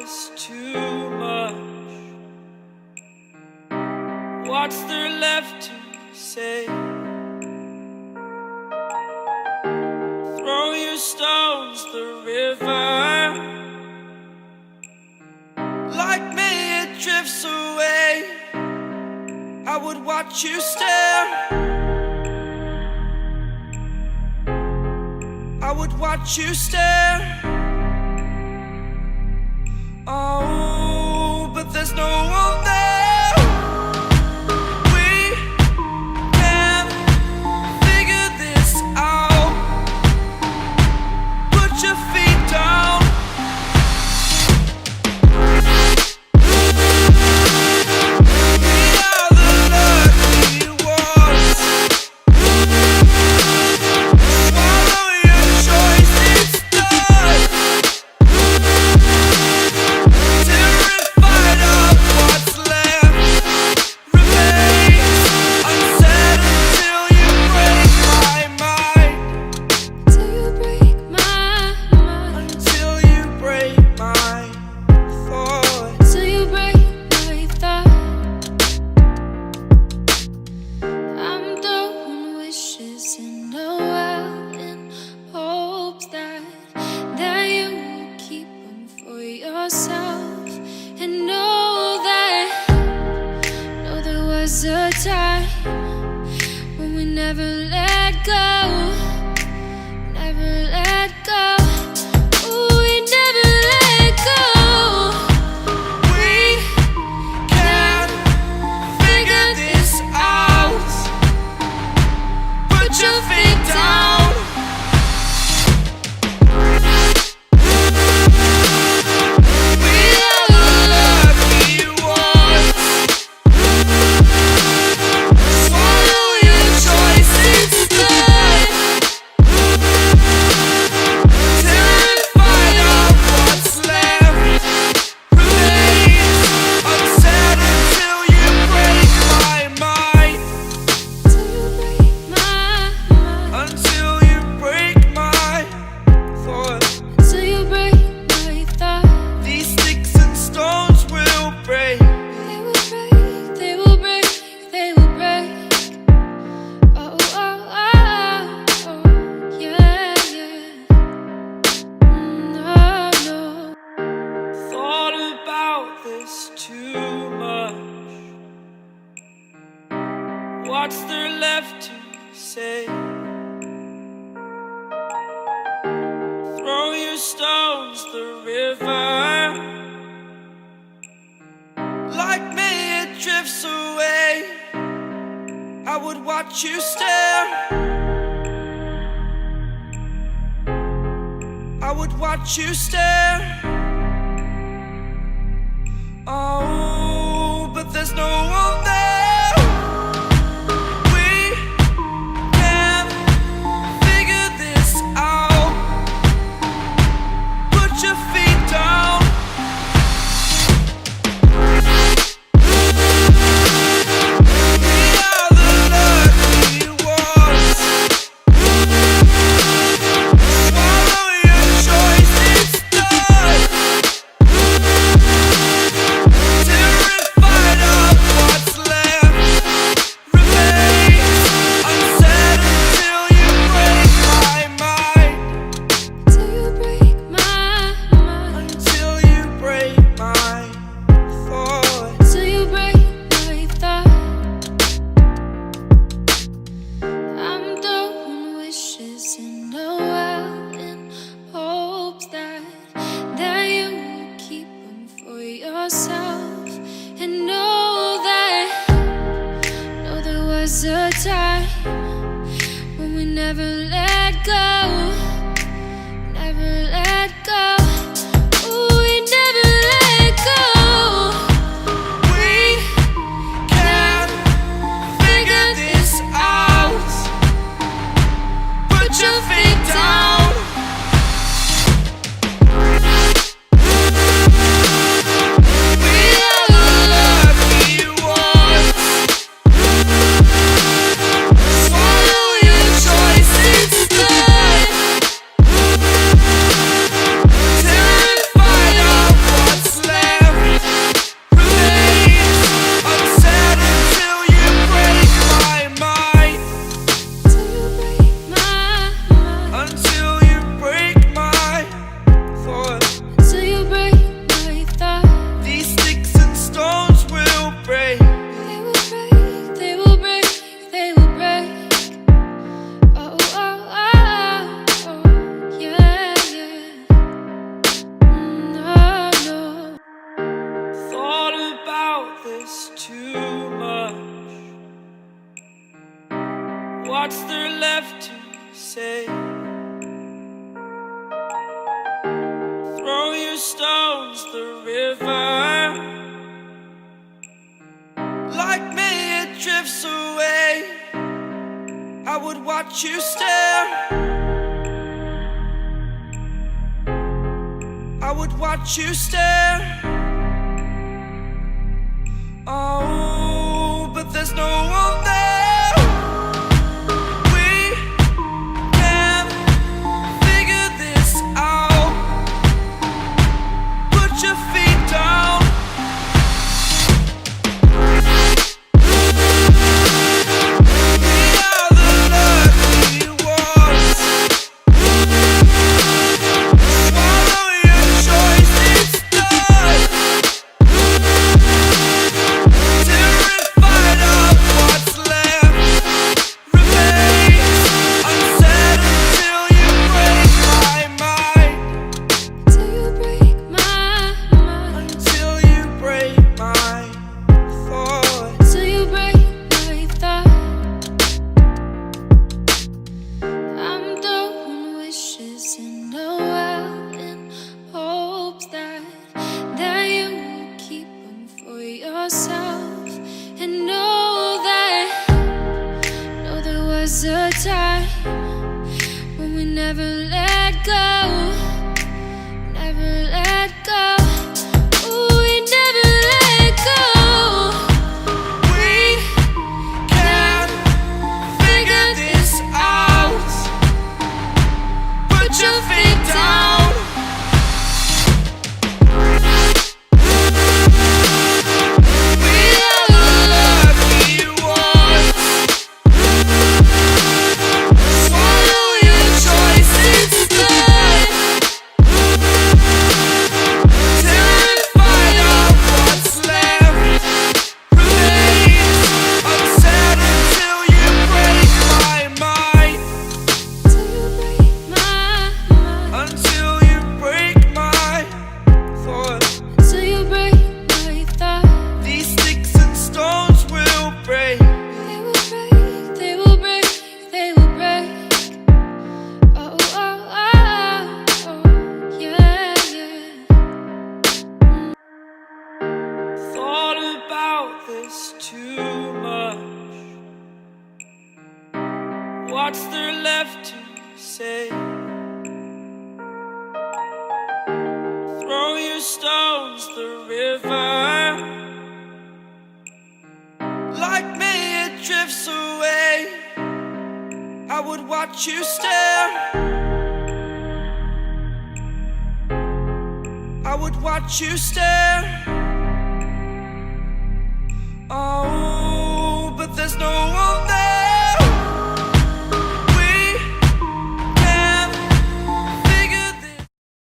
this too much. What's there left to say? Throw your stones the river. Like me it drifts away. I would watch you stare. I would watch you stare. Oh, but there's no one there. We can figure this out. Put your feet down. We are the lucky ones. Swallow your choice, it's done. Terrified of what's left remains unsaid until you break my mind. Till you break my mind. Until you break my thought. Till you break my thought. I'm throwing wishes in the world in hopes that you will keep them for yourself. And know there was a time when we never let go. Never let go. Ooh, we never let go. We can figure this out. Put your feet down. We are the lucky ones. Swallow your choice, it's done. Terrified of what's left remains unsaid until you break my mind. Till you break my mind. Until you break my thought. Till you break my thought. These sticks and stones will break. They will break, they will break, they will break. Oh, oh, oh, oh, yeah, yeah. No, no. Thought about this too much. What's there left to say? Throw your stones the river. Like me it drifts away. I would watch you stare. I would watch you stare. Oh, but there's no one there. We can figure this out. Put your feet down. We are the lucky ones. Swallow your choice, it's done. Terrified of what's left remains unsaid until you break my mind. Till you break my mind. Until you break my thought. Till you break my thought. I'm throwing wishes in the world in hopes that you will keep them for yourself. And know there was a time when we never let go. Never let go. Ooh, we never let go. We can figure this out. Put your feet down. We are the lucky ones. Swallow your choice, it's stones the river. Like me, it drifts away. I would watch you stare. I would watch you stare. Oh, but there's no one there. We can figure this out. Put your feet down. We are the lucky ones. Swallow your choice, it's done. Terrified of what's left remains unsaid until you break my mind. Till you break my mind. Until you break my thought. Till you break my thought. I'm throwing wishes in the well in hopes that you will keep them for yourself. And know there was a time when we never let go. Never let go. Ooh, we never let go. We can figure this out. Put your feet down. We are the lucky ones. Swallow your choice, it's done. Terrified of what's left remains unsaid until you break my mind. Till you break my mind. Until you break my thought. Till you break my thought. These sticks and stones will break. They will break, they will break, they will break. Oh, oh, oh, oh, yeah, yeah. Thought about this too much. What's there left to say? Throw your stones the river. Like me, it drifts away. I would watch you stare. I would watch you stare.